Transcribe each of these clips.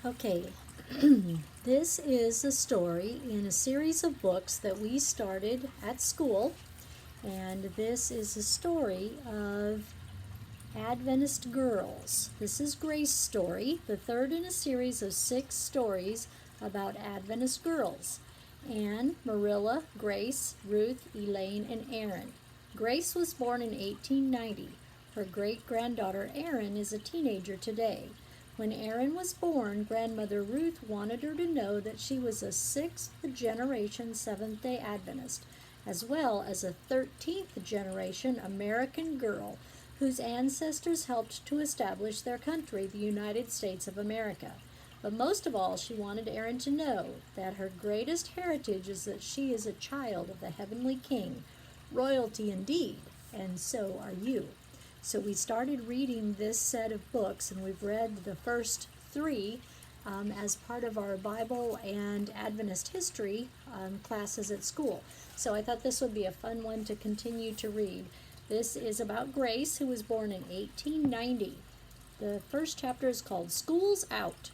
Okay, this is a story in a series of books that we started at school, and this is a story of Adventist girls. This is Grace's story, the third in a series of 6 stories about Adventist girls. Anne, Marilla, Grace, Ruth, Elaine, and Erin. Grace was born in 1890. Her great-granddaughter Erin is a teenager today. When Erin was born, Grandmother Ruth wanted her to know that she was a 6th-generation Seventh-day Adventist, as well as a 13th-generation American girl whose ancestors helped to establish their country, the United States of America. But most of all, she wanted Erin to know that her greatest heritage is that she is a child of the Heavenly King, royalty indeed, and so are you. So we started reading this set of books, and we've read the first 3 as part of our Bible and Adventist history classes at school. So I thought this would be a fun one to continue to read. This is about Grace, who was born in 1890. The first chapter is called School's Out.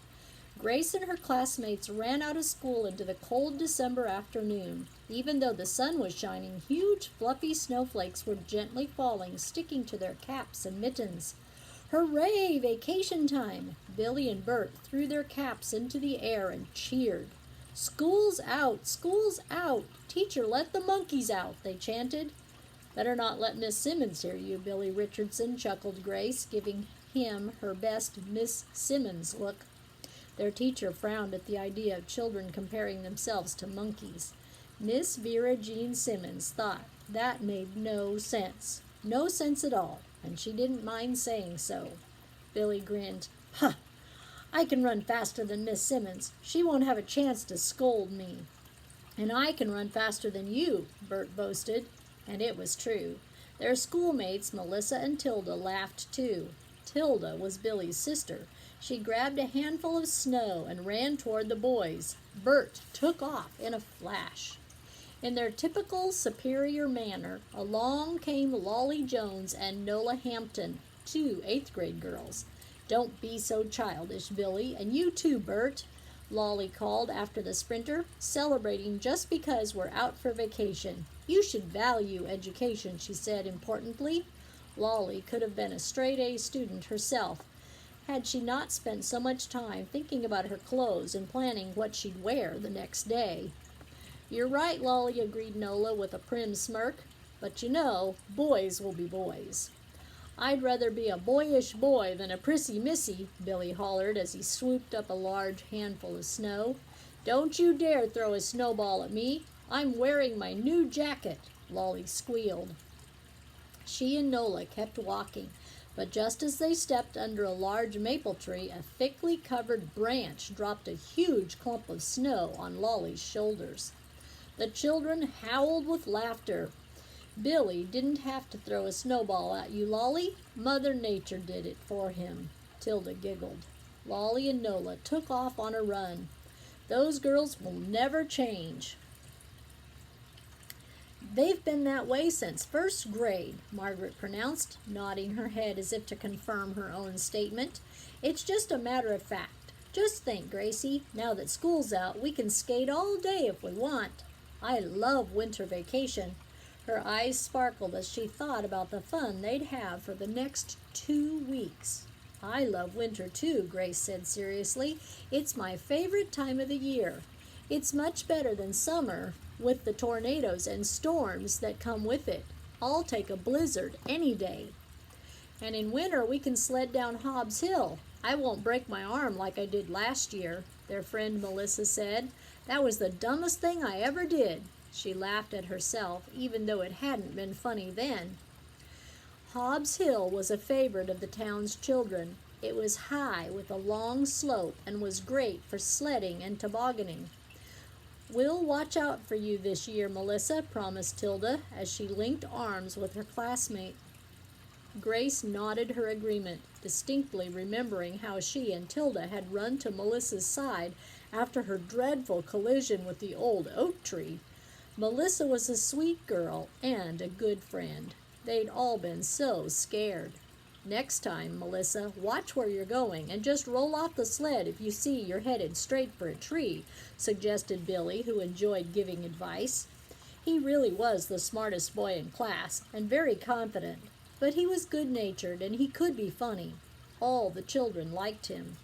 Grace and her classmates ran out of school into the cold December afternoon. Even though the sun was shining, huge fluffy snowflakes were gently falling, sticking to their caps and mittens. Hooray, vacation time! Billy and Bert threw their caps into the air and cheered. School's out! School's out! Teacher, let the monkeys out, they chanted. Better not let Miss Simmons hear you, Billy Richardson, chuckled Grace, giving him her best Miss Simmons look. Their teacher frowned at the idea of children comparing themselves to monkeys. Miss Vera Jean Simmons thought that made no sense. No sense at all, and she didn't mind saying so. Billy grinned. Huh! I can run faster than Miss Simmons. She won't have a chance to scold me. And I can run faster than you, Bert boasted. And it was true. Their schoolmates, Melissa and Tilda, laughed too. Tilda was Billy's sister. She grabbed a handful of snow and ran toward the boys. Bert took off in a flash. In their typical superior manner, along came Lolly Jones and Nola Hampton, 2 8th-grade girls. Don't be so childish, Billy, and you too, Bert, Lolly called after the sprinter, celebrating just because we're out for vacation. You should value education, she said importantly. Lolly could have been a straight-A student herself, had she not spent so much time thinking about her clothes and planning what she'd wear the next day. You're right, Lolly, agreed Nola with a prim smirk. But you know, boys will be boys. I'd rather be a boyish boy than a prissy missy, Billy hollered as he swooped up a large handful of snow. Don't you dare throw a snowball at me. I'm wearing my new jacket, Lolly squealed. She and Nola kept walking, but just as they stepped under a large maple tree, a thickly covered branch dropped a huge clump of snow on Lolly's shoulders. The children howled with laughter. Billy didn't have to throw a snowball at you, Lolly. Mother Nature did it for him, Tilda giggled. Lolly and Nola took off on a run. Those girls will never change. They've been that way since first grade, Margaret pronounced, nodding her head as if to confirm her own statement. It's just a matter of fact. Just think, Gracie, now that school's out, we can skate all day if we want. I love winter vacation. Her eyes sparkled as she thought about the fun they'd have for the next 2 weeks. I love winter too, Grace said seriously. It's my favorite time of the year. It's much better than summer, with the tornadoes and storms that come with it. I'll take a blizzard any day. And in winter we can sled down Hobbs Hill. I won't break my arm like I did last year, their friend Melissa said. That was the dumbest thing I ever did. She laughed at herself, even though it hadn't been funny then. Hobbs Hill was a favorite of the town's children. It was high with a long slope and was great for sledding and tobogganing. We'll watch out for you this year, Melissa, promised Tilda as she linked arms with her classmate. Grace nodded her agreement, distinctly remembering how she and Tilda had run to Melissa's side after her dreadful collision with the old oak tree. Melissa was a sweet girl and a good friend. They'd all been so scared. Next time, Melissa, watch where you're going and just roll off the sled if you see you're headed straight for a tree, suggested Billy, who enjoyed giving advice. He really was the smartest boy in class and very confident, but he was good-natured and he could be funny. All the children liked him.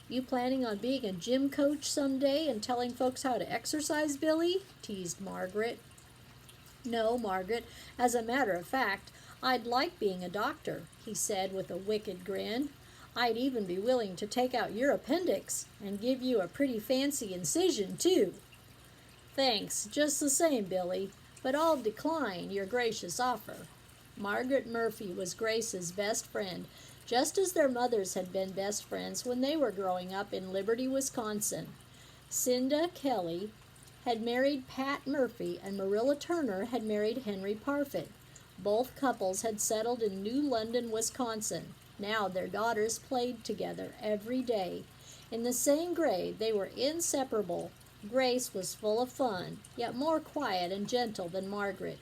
You planning on being a gym coach someday and telling folks how to exercise, Billy? Teased Margaret. No, Margaret, as a matter of fact, I'd like being a doctor, he said with a wicked grin. I'd even be willing to take out your appendix and give you a pretty fancy incision, too. Thanks, just the same, Billy, but I'll decline your gracious offer. Margaret Murphy was Grace's best friend, just as their mothers had been best friends when they were growing up in Liberty, Wisconsin. Cinda Kelly had married Pat Murphy, and Marilla Turner had married Henry Parfit. Both couples had settled in New London, Wisconsin. Now their daughters played together every day. In the same grade, they were inseparable. Grace was full of fun, yet more quiet and gentle than Margaret.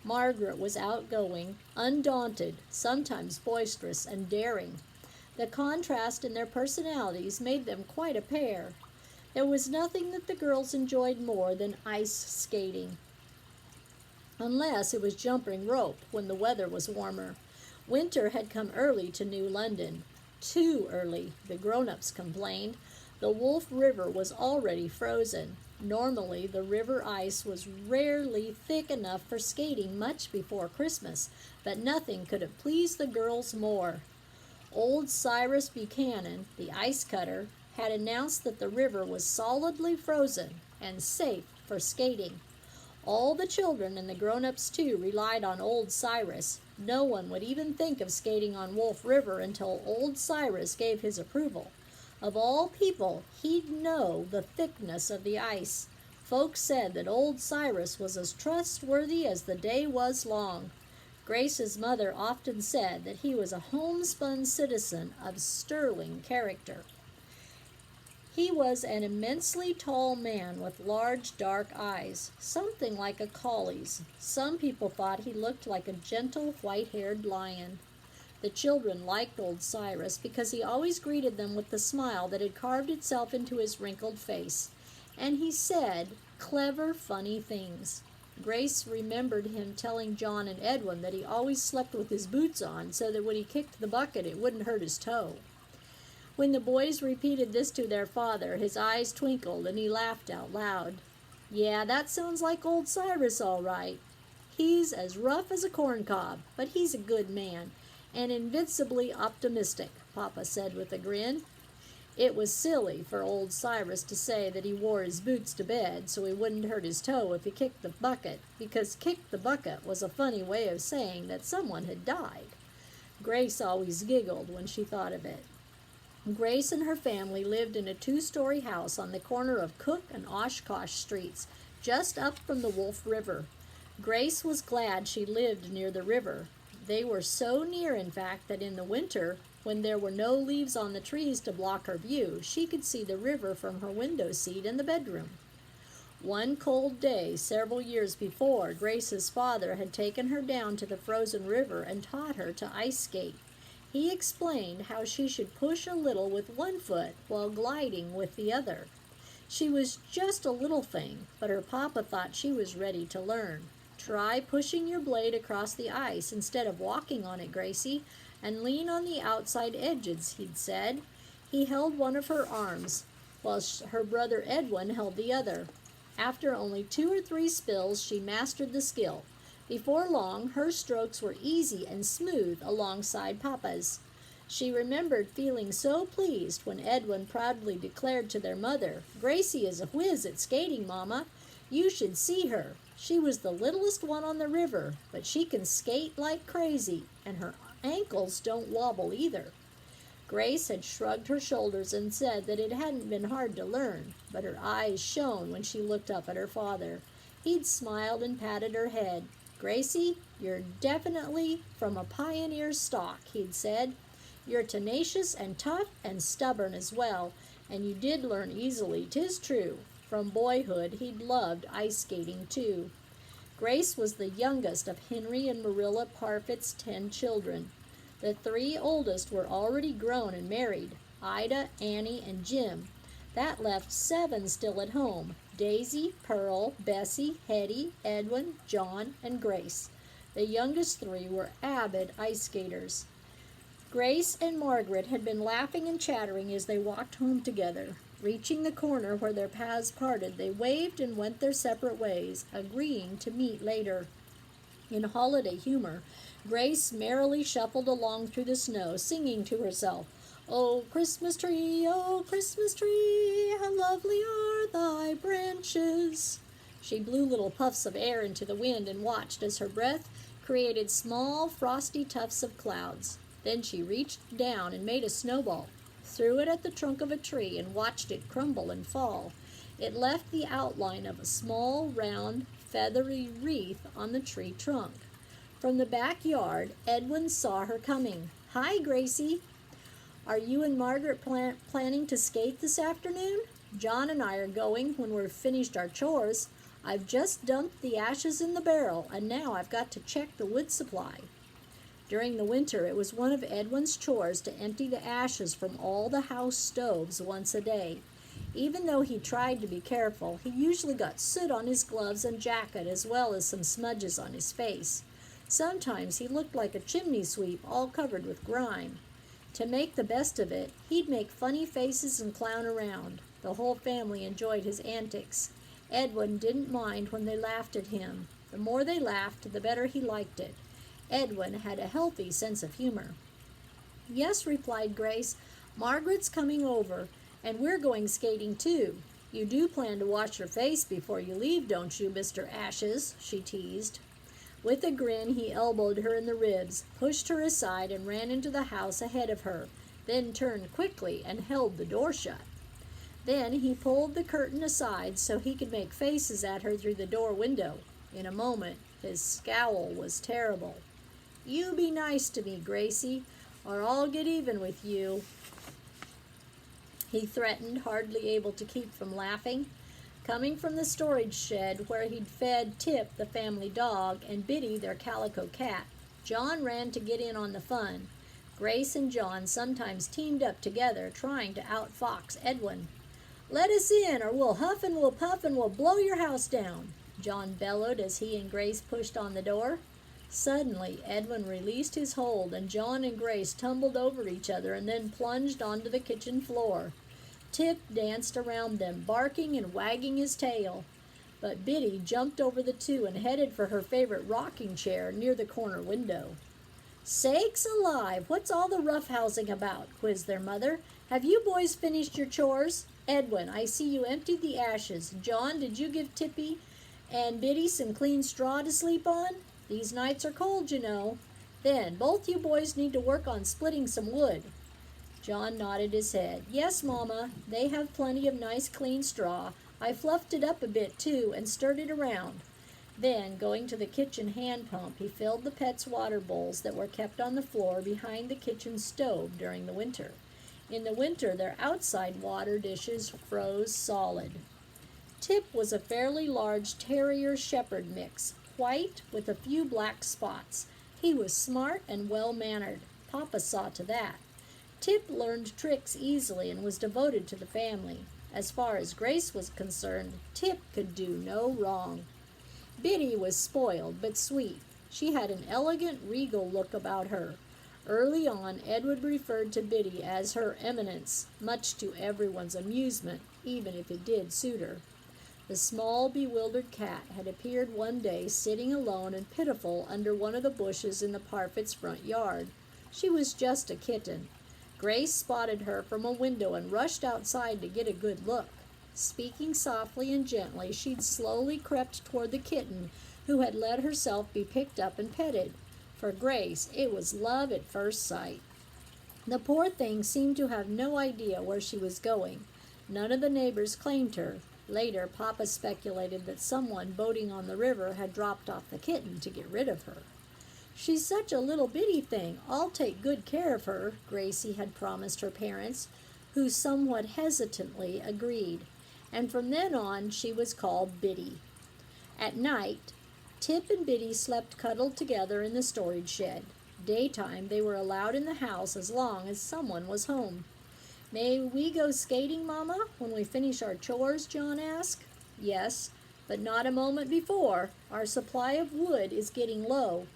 Margaret was outgoing, undaunted, sometimes boisterous and daring. The contrast in their personalities made them quite a pair. There was nothing that the girls enjoyed more than ice skating, unless it was jumping rope when the weather was warmer. Winter had come early to New London. Too early, the grown-ups complained. The Wolf River was already frozen. Normally, the river ice was rarely thick enough for skating much before Christmas, but nothing could have pleased the girls more. Old Cyrus Buchanan, the ice cutter, had announced that the river was solidly frozen and safe for skating. All the children and the grown-ups too relied on old Cyrus. No one would even think of skating on Wolf River until old Cyrus gave his approval. Of all people, he'd know the thickness of the ice. Folks said that old Cyrus was as trustworthy as the day was long. Grace's mother often said that he was a homespun citizen of sterling character. He was an immensely tall man with large dark eyes, something like a collie's. Some people thought he looked like a gentle white-haired lion. The children liked old Cyrus because he always greeted them with the smile that had carved itself into his wrinkled face, and he said clever, funny things. Grace remembered him telling John and Edwin that he always slept with his boots on so that when he kicked the bucket it wouldn't hurt his toe. When the boys repeated this to their father, his eyes twinkled and he laughed out loud. Yeah, that sounds like old Cyrus all right. He's as rough as a corncob, but he's a good man, and invincibly optimistic, Papa said with a grin. It was silly for old Cyrus to say that he wore his boots to bed so he wouldn't hurt his toe if he kicked the bucket, because kick the bucket was a funny way of saying that someone had died. Grace always giggled when she thought of it. Grace and her family lived in a 2-story house on the corner of Cook and Oshkosh streets, just up from the Wolf River. Grace was glad she lived near the river. They were so near, in fact, that in the winter, when there were no leaves on the trees to block her view, she could see the river from her window seat in the bedroom. One cold day, several years before, Grace's father had taken her down to the frozen river and taught her to ice skate. He explained how she should push a little with one foot while gliding with the other. She was just a little thing, but her papa thought she was ready to learn. Try pushing your blade across the ice instead of walking on it, Gracie, and lean on the outside edges, he'd said. He held one of her arms, while her brother Edwin held the other. After only 2 or 3 spills, she mastered the skill. Before long, her strokes were easy and smooth alongside Papa's. She remembered feeling so pleased when Edwin proudly declared to their mother, "Gracie is a whiz at skating, Mama. You should see her. She was the littlest one on the river, but she can skate like crazy, and her ankles don't wobble either." Grace had shrugged her shoulders and said that it hadn't been hard to learn, but her eyes shone when she looked up at her father. He'd smiled and patted her head. "Gracie, you're definitely from a pioneer stock," he'd said. "You're tenacious and tough and stubborn as well, and you did learn easily, 'tis true." From boyhood, he'd loved ice skating, too. Grace was the youngest of Henry and Marilla Parfit's 10 children. The three oldest were already grown and married, Ida, Annie, and Jim. That left 7 still at home: Daisy, Pearl, Bessie, Hetty, Edwin, John, and Grace. The youngest 3 were avid ice skaters. Grace and Margaret had been laughing and chattering as they walked home together. Reaching the corner where their paths parted, they waved and went their separate ways, agreeing to meet later. In holiday humor, Grace merrily shuffled along through the snow, singing to herself, "Oh, Christmas tree, how lovely are thy branches." She blew little puffs of air into the wind and watched as her breath created small, frosty tufts of clouds. Then she reached down and made a snowball, threw it at the trunk of a tree, and watched it crumble and fall. It left the outline of a small, round, feathery wreath on the tree trunk. From the backyard, Edwin saw her coming. "Hi, Gracie. Are you and Margaret planning to skate this afternoon? John and I are going when we've finished our chores. I've just dumped the ashes in the barrel, and now I've got to check the wood supply." During the winter, it was one of Edwin's chores to empty the ashes from all the house stoves once a day. Even though he tried to be careful, he usually got soot on his gloves and jacket, as well as some smudges on his face. Sometimes he looked like a chimney sweep, all covered with grime. To make the best of it, he'd make funny faces and clown around. The whole family enjoyed his antics. Edwin didn't mind when they laughed at him. The more they laughed, the better he liked it. Edwin had a healthy sense of humor. "Yes," replied Grace, "Margaret's coming over, and we're going skating too. You do plan to wash your face before you leave, don't you, Mr. Ashes?" she teased. With a grin, he elbowed her in the ribs, pushed her aside, and ran into the house ahead of her, then turned quickly and held the door shut. Then he pulled the curtain aside so he could make faces at her through the door window. In a moment, his scowl was terrible. "You be nice to me, Gracie, or I'll get even with you," he threatened, hardly able to keep from laughing. Coming from the storage shed where he'd fed Tip, the family dog, and Biddy, their calico cat, John ran to get in on the fun. Grace and John sometimes teamed up together, trying to outfox Edwin. "Let us in, or we'll huff and we'll puff and we'll blow your house down," John bellowed as he and Grace pushed on the door. Suddenly, Edwin released his hold, and John and Grace tumbled over each other and then plunged onto the kitchen floor. Tip danced around them, barking and wagging his tail. But Biddy jumped over the two and headed for her favorite rocking chair near the corner window. "Sakes alive, what's all the roughhousing about?" quizzed their mother. "Have you boys finished your chores? Edwin, I see you emptied the ashes. John, did you give Tippy and Biddy some clean straw to sleep on? These nights are cold, you know. Then, both you boys need to work on splitting some wood." John nodded his head. "Yes, Mama, they have plenty of nice clean straw. I fluffed it up a bit, too, and stirred it around." Then, going to the kitchen hand pump, he filled the pets' water bowls that were kept on the floor behind the kitchen stove during the winter. In the winter, their outside water dishes froze solid. Tip was a fairly large terrier shepherd mix, white with a few black spots. He was smart and well-mannered. Papa saw to that. Tip learned tricks easily and was devoted to the family. As far as Grace was concerned, Tip could do no wrong. Biddy was spoiled but sweet. She had an elegant, regal look about her. Early on, Edward referred to Biddy as her eminence, much to everyone's amusement, even if it did suit her. The small, bewildered cat had appeared one day sitting alone and pitiful under one of the bushes in the Parfitts' front yard. She was just a kitten. Grace spotted her from a window and rushed outside to get a good look. Speaking softly and gently, she'd slowly crept toward the kitten, who had let herself be picked up and petted. For Grace, it was love at first sight. The poor thing seemed to have no idea where she was going. None of the neighbors claimed her. Later, Papa speculated that someone boating on the river had dropped off the kitten to get rid of her. "She's such a little bitty thing. I'll take good care of her," Gracie had promised her parents, who somewhat hesitantly agreed. And from then on, she was called Biddy. At night, Tip and Biddy slept cuddled together in the storage shed. Daytime, they were allowed in the house as long as someone was home. May we go skating, Mama, when we finish our chores? John asked. Yes, but not a moment before. Our supply of wood is getting low,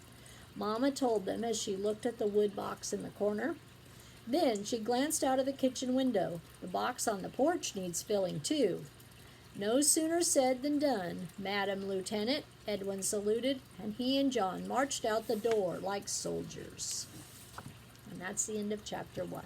Mama told them as she looked at the wood box in the corner. Then she glanced out of the kitchen window. The box on the porch needs filling, too. No sooner said than done, Madam Lieutenant, Edwin saluted, and he and John marched out the door like soldiers. And that's the end of chapter 1.